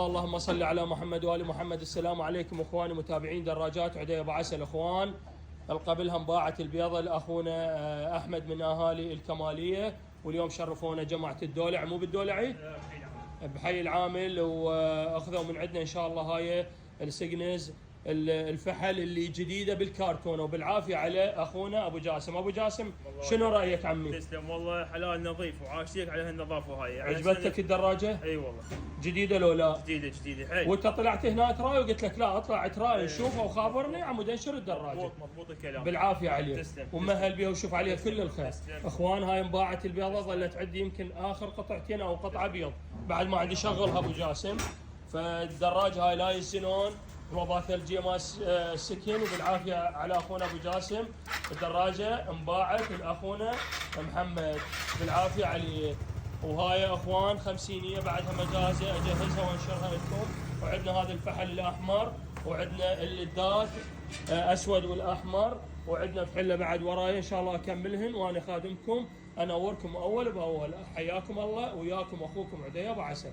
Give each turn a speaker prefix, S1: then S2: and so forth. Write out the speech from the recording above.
S1: الله. اللهم صل على محمد وآل محمد. السلام عليكم اخواني متابعين دراجات عدي ابو عسل. اخوان القبلها انباعت البيضة لاخونا احمد من اهالي الكمالية، واليوم شرفونا جماعة الدولع، مو بالدولعي بحي العامل، واخذوا من عندنا ان شاء الله هاي السجنز الفحل اللي جديده بالكرتون، وبالعافيه على اخونا ابو جاسم. ابو جاسم شنو رايك عمي؟
S2: تسلم والله، حلال نظيف وعاشيك على هالنظافه هاي.
S1: عجبتك الدراجه؟
S2: اي والله.
S1: جديده لو لا؟
S2: جديده حيل.
S1: وانت طلعت هنا تراي وقلت لك لا اطلع تراي نشوفها وخابرني عمود انشر الدراجه.
S2: مضبوط الكلام.
S1: بالعافيه عليك.
S2: تسلم.
S1: ومهل بها وشوف عليها كل الخير.
S2: تسلم.
S1: اخوان هاي انباعت البيضه، ظلت عندي يمكن اخر قطعتين او قطعه بيض بعد ما عندي شغلها ابو جاسم. فالدراجه هاي لا يزنون وضع ثلجيه ماس السكين، وبالعافيه على اخونا ابو جاسم. الدراجه انباعت لاخونا محمد، بالعافيه عليه. وهاي اخوان خمسينيه بعدها مجازه اجهزها وانشرها لكم. وعندنا هذا الفحل الاحمر، وعندنا اللدات اسود والاحمر، وعندنا فحله بعد وراي ان شاء الله اكملهن وانا خادمكم انوركم اول باول. حياكم الله، وياكم اخوكم عدي ابو عسل.